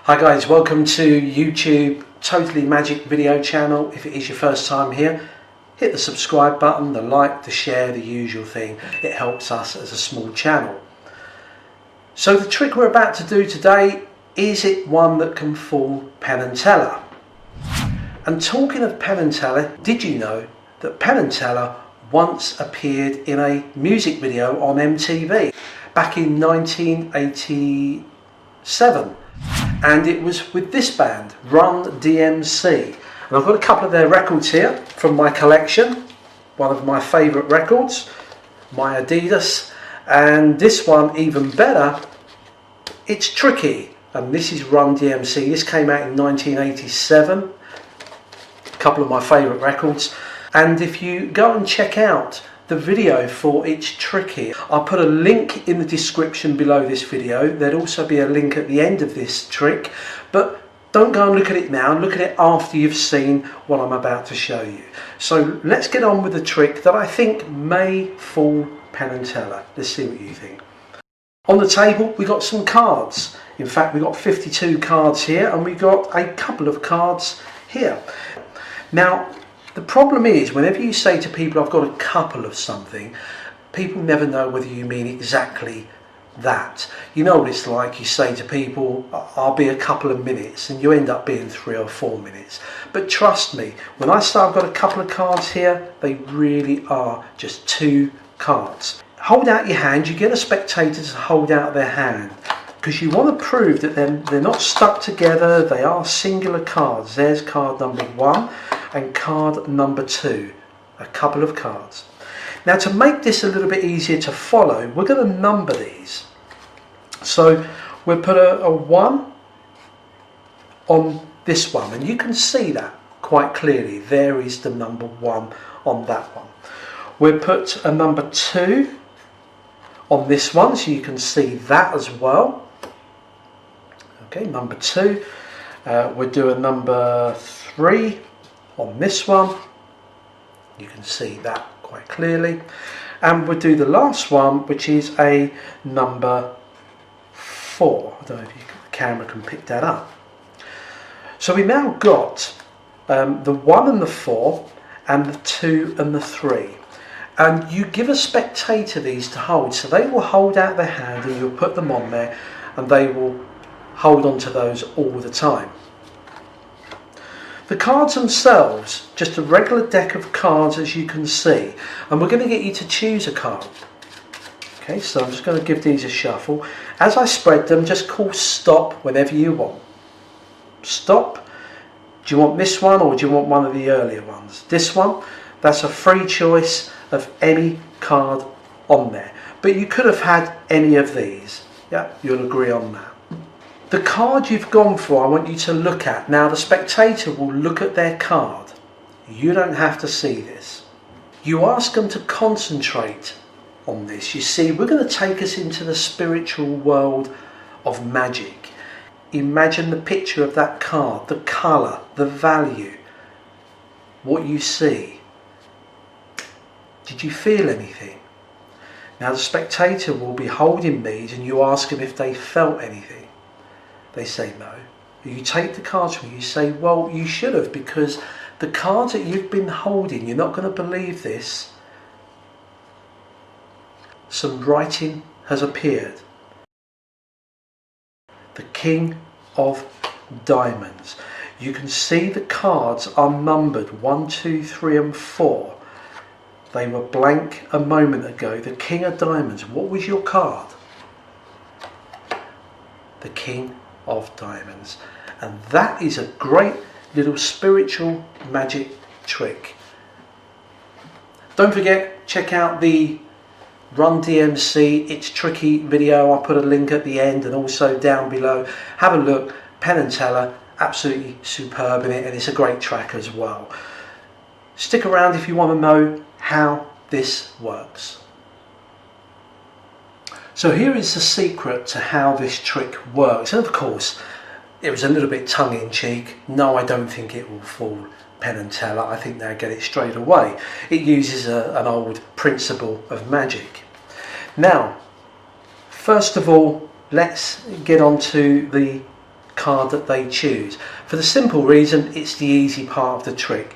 Hi guys, welcome to YouTube Totally Magic video channel. If it is your first time here, hit the subscribe button, the like, the share, the usual thing. It helps us as a small channel. So the trick we're about to do today, is it one that can fool Penn and Teller? And talking of Penn and Teller, did you know that Penn and Teller once appeared in a music video on MTV back in 1987? And it was with this band, Run DMC. And I've got a couple of their records here from my collection. One of my favourite records, my Adidas. And this one, even better, it's Tricky. And this is Run DMC. This came out in 1987. A couple of my favourite records. And if you go and check out the video for It's Tricky, I'll put a link in the description below this video. There'll also be a link at the end of this trick, but don't go and look at it now, look at it after you've seen what I'm about to show you. So let's get on with the trick that I think may fool Penn and Teller. Let's see what you think. On the table we got some cards. In fact, we got 52 cards here, and we got a couple of cards here. Now the problem is, whenever you say to people, I've got a couple of something, people never know whether you mean exactly that. You know what it's like, you say to people, I'll be a couple of minutes, and you end up being 3 or 4 minutes. But trust me, when I say I've got a couple of cards here, they really are just 2 cards. Hold out your hand, you get a spectator to hold out their hand, because you want to prove that they're not stuck together, they are singular cards. There's card number 1 and card number 2, a couple of cards. Now, to make this a little bit easier to follow, we're going to number these. So we'll put a 1 on this one, and you can see that quite clearly. There is the number 1 on that one. We'll put a number 2 on this one, so you can see that as well. Okay, number 2. We'll do a number 3 on this one. You can see that quite clearly. And we'll do the last one, which is a number 4. I don't know if the camera can pick that up. So we now got the 1 and the 4 and the 2 and the 3. And you give a spectator these to hold, so they will hold out their hand and you'll put them on there, and they will hold on to those all the time. The cards themselves, just a regular deck of cards, as you can see, and we're going to get you to choose a card. Okay, so I'm just going to give these a shuffle. As I spread them, just call stop whenever you want. Stop. Do you want this one, or do you want one of the earlier ones? This one, that's a free choice of any card on there, but you could have had any of these. Yeah, you'll agree on that. The card you've gone for, I want you to look at. Now the spectator will look at their card. You don't have to see this. You ask them to concentrate on this. You see, we're going to take us into the spiritual world of magic. Imagine the picture of that card, the colour, the value, what you see. Did you feel anything? Now the spectator will be holding these, and you ask them if they felt anything. They say no. You take the cards from you, say, well, you should have, because the cards that you've been holding, you're not going to believe this, some writing has appeared. The King of Diamonds. You can see the cards are numbered 1, 2, 3 and 4. They were blank a moment ago. The King of Diamonds. What was your card? The King of Diamonds. And that is a great little spiritual magic trick. Don't forget, check out the Run DMC It's Tricky video. I'll put a link at the end and also down below. Have a look. Penn and Teller, absolutely superb in it, and it's a great track as well. Stick around if you want to know how this works. So here is the secret to how this trick works, and of course it was a little bit tongue-in-cheek. No, I don't think it will fool Penn and Teller. I think they'll get it straight away. It uses an old principle of magic. Now, first of all, let's get on to the card that they choose, for the simple reason it's the easy part of the trick.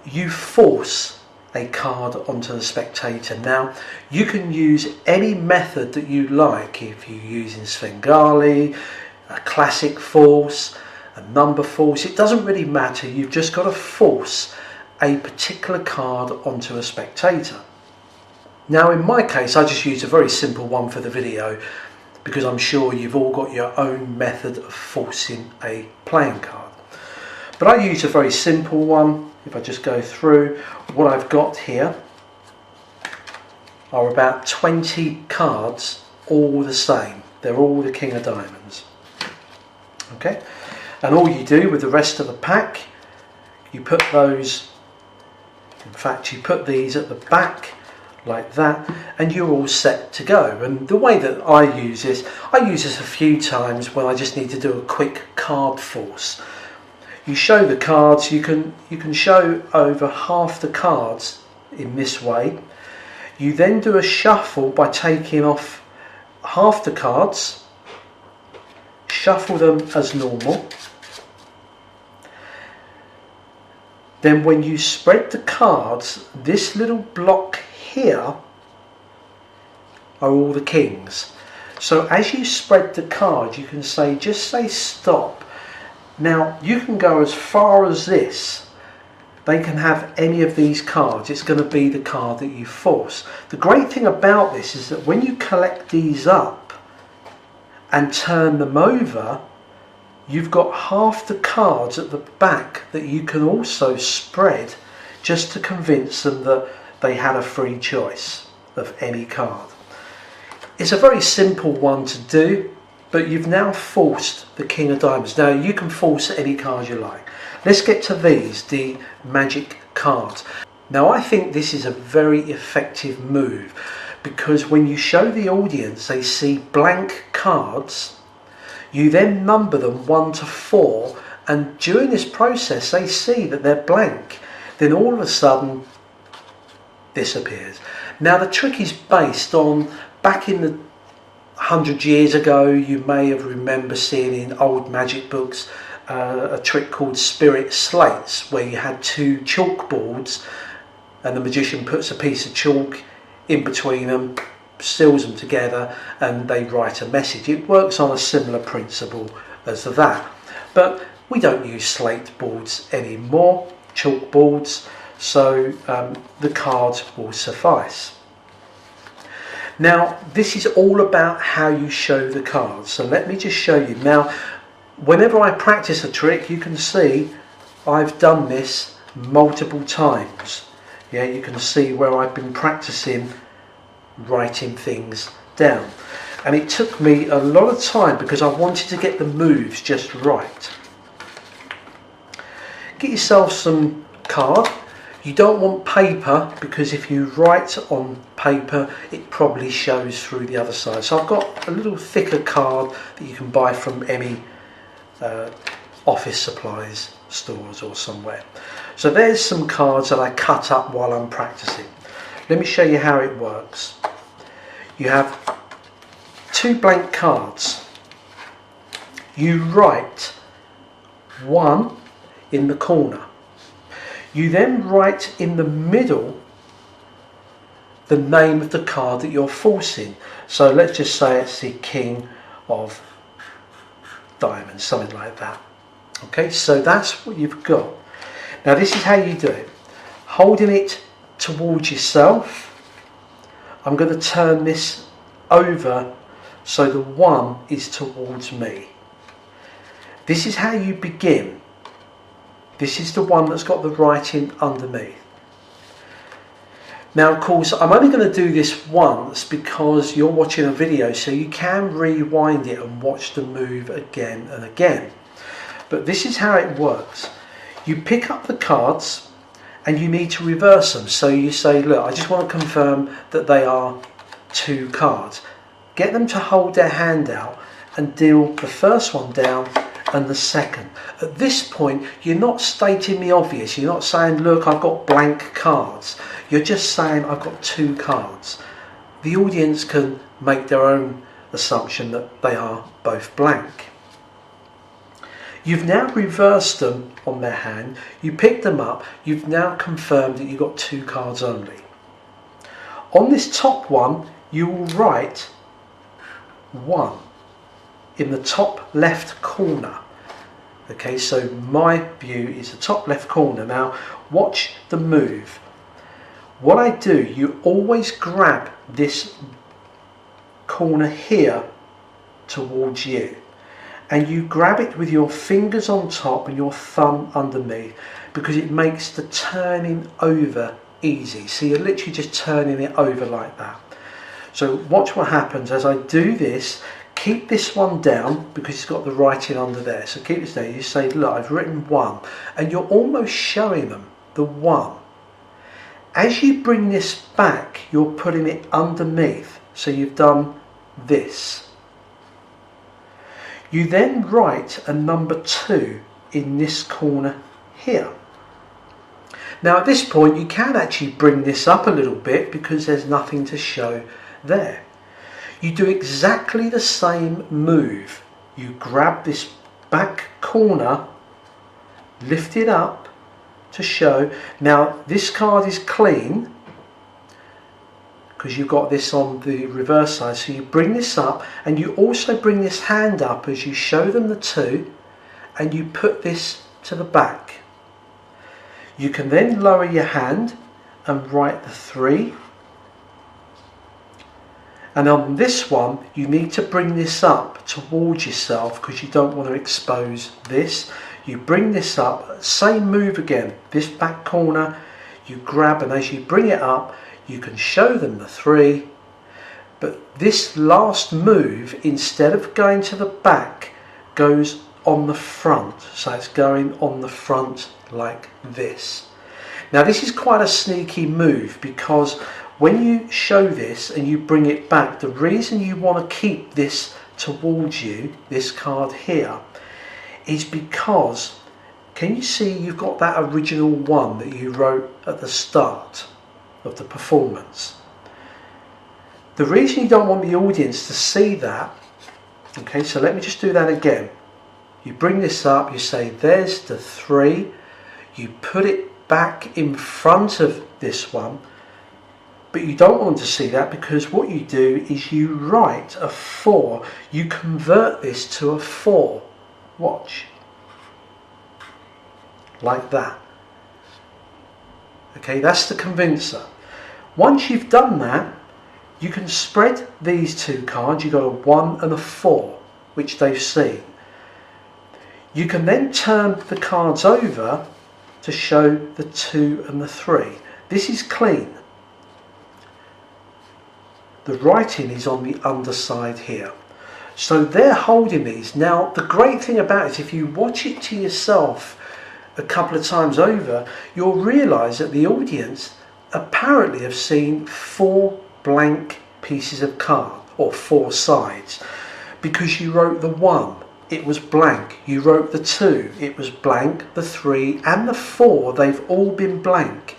You force a card onto the spectator. Now you can use any method that you like. If you're using Svengali, a classic force, a number force, it doesn't really matter. You've just got to force a particular card onto a spectator. Now in my case I just used a very simple one for the video, because I'm sure you've all got your own method of forcing a playing card. But I use a very simple one. If I just go through, what I've got here are about 20 cards, all the same. They're all the King of Diamonds. Okay, and all you do with the rest of the pack, you put those, in fact you put these at the back like that, and you're all set to go. And the way that I use this a few times when I just need to do a quick card force. You show the cards, you can show over half the cards in this way. You then do a shuffle by taking off half the cards, shuffle them as normal. Then when you spread the cards, this little block here are all the kings. So as you spread the card, you can say, just say stop. Now you can go as far as this. They can have any of these cards. It's going to be the card that you force. The great thing about this is that when you collect these up and turn them over, you've got half the cards at the back that you can also spread, just to convince them that they had a free choice of any card. It's a very simple one to do, but you've now forced the King of Diamonds. Now you can force any card you like. Let's get to these, the magic cards. Now I think this is a very effective move, because when you show the audience they see blank cards, you then number them 1 to 4, and during this process they see that they're blank. Then all of a sudden this appears. Now the trick is based on, back in the 100 years ago, you may have remember seeing in old magic books a trick called spirit slates, where you had 2 chalkboards and the magician puts a piece of chalk in between them, seals them together, and they write a message. It works on a similar principle as that, but we don't use slate boards anymore, chalkboards, so the cards will suffice. Now this is all about how you show the cards, so let me just show you. Now whenever I practice a trick, you can see I've done this multiple times. Yeah, you can see where I've been practicing writing things down, and it took me a lot of time because I wanted to get the moves just right. Get yourself some card. You don't want paper, because if you write on paper it probably shows through the other side. So I've got a little thicker card that you can buy from any office supplies stores or somewhere. So there's some cards that I cut up while I'm practicing. Let me show you how it works. You have 2 blank cards. You write 1 in the corner. You then write in the middle the name of the card that you're forcing. So let's just say it's the King of Diamonds, something like that. Okay, so that's what you've got. Now this is how you do it. Holding it towards yourself, I'm going to turn this over so the 1 is towards me. This is how you begin. This is the one that's got the writing underneath. Now of course I'm only going to do this once because you're watching a video, so you can rewind it and watch the move again and again. But this is how it works. You pick up the cards and you need to reverse them. So you say, look, I just want to confirm that they are 2 cards. Get them to hold their hand out and deal the first one down and the second. At this point you're not stating the obvious. You're not saying, look, I've got blank cards. You're just saying I've got 2 cards. The audience can make their own assumption that they are both blank. You've now reversed them on their hand, you pick them up, you've now confirmed that you've got 2 cards only. On this top one, you will write 1 in the top left corner. Okay, so my view is the top left corner. Now watch the move. What I do, you always grab this corner here towards you, and you grab it with your fingers on top and your thumb underneath, because it makes the turning over easy. So you're literally just turning it over like that. So watch what happens as I do this. Keep this one down because it's got the writing under there. So keep this there. You say, look, I've written 1, and you're almost showing them the 1. As you bring this back, you're putting it underneath. So you've done this. You then write a number 2 in this corner here. Now at this point you can actually bring this up a little bit because there's nothing to show there. You do exactly the same move. You grab this back corner, lift it up to show. Now this card is clean because you've got this on the reverse side, so you bring this up, and you also bring this hand up as you show them the 2, and you put this to the back. You can then lower your hand and write the 3, and on this one you need to bring this up towards yourself because you don't want to expose this. You bring this up, same move again, this back corner, you grab, and as you bring it up you can show them the 3, but this last move, instead of going to the back, goes on the front. So it's going on the front like this. Now this is quite a sneaky move because when you show this and you bring it back, the reason you want to keep this towards you, this card here, is because, can you see you've got that original 1 that you wrote at the start of the performance? The reason you don't want the audience to see that, okay, so let me just do that again. You bring this up, you say there's the 3, you put it back in front of this one, but you don't want to see that because what you do is you write a 4, you convert this to a 4. Watch. Like that. Okay, that's the convincer. Once you've done that, you can spread these 2 cards. You've got a 1 and a 4, which they've seen. You can then turn the cards over to show the 2 and the 3. This is clean. The writing is on the underside here. So they're holding these. Now the great thing about it is if you watch it to yourself a couple of times over, you'll realise that the audience apparently have seen 4 blank pieces of card, or 4 sides, because you wrote the 1, it was blank, you wrote the 2, it was blank, the 3 and the 4, they've all been blank.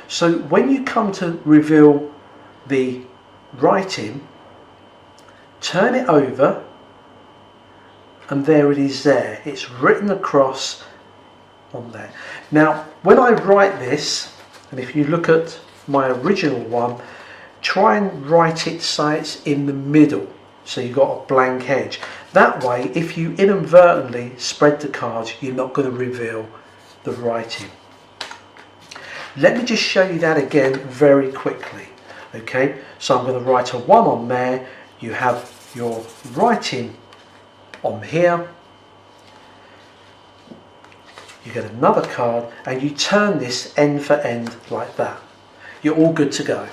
So when you come to reveal the writing, turn it over, and there it is there, it's written across on there. Now when I write this, and if you look at my original one, try and write it so it's in the middle, so you've got a blank edge. That way if you inadvertently spread the cards, you're not going to reveal the writing. Let me just show you that again very quickly. Okay, so I'm going to write a 1 on there, you have your writing on here, you get another card, and you turn this end for end like that. You're all good to go.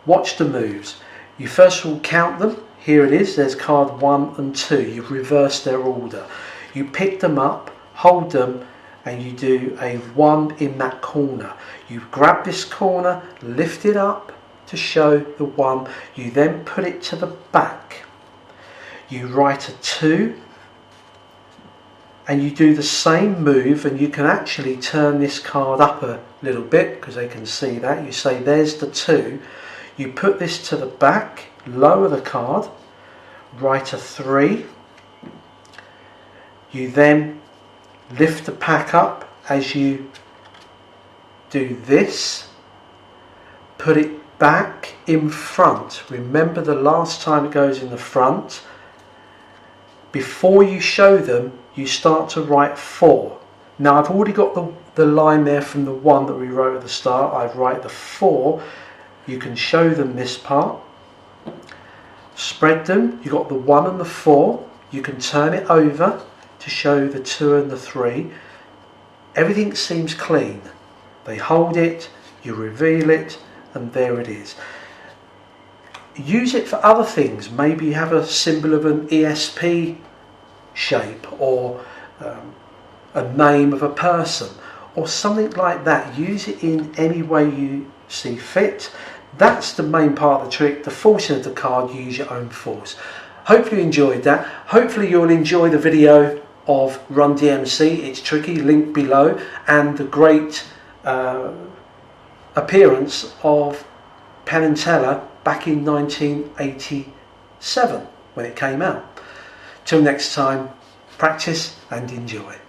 Watch the moves. You first of all count them. Here it is, there's card 1 and 2. You've reversed their order. You pick them up, hold them, and you do a 1 in that corner. You grab this corner, lift it up to show the 1. You then put it to the back. You write a 2, and you do the same move, and you can actually turn this card up a little bit because they can see that. You say there's the 2, you put this to the back, lower the card, write a 3, you then lift the pack up as you do this, put it back in front. Remember, the last time it goes in the front. Before you show them, you start to write 4. Now I've already got the line there from the 1 that we wrote at the start. I write the 4. You can show them this part. Spread them. You've got the 1 and the 4. You can turn it over to show the 2 and the 3. Everything seems clean. They hold it, you reveal it, and there it is. Use it for other things. Maybe you have a symbol of an ESP shape, or a name of a person, or something like that. Use it in any way you see fit. That's the main part of the trick. The forcing of the card, use your own force. Hopefully you enjoyed that. Hopefully you'll enjoy the video of Run DMC. It's tricky, link below, and the great appearance of Penn and Teller back in 1987 when it came out. Till next time, practice and enjoy.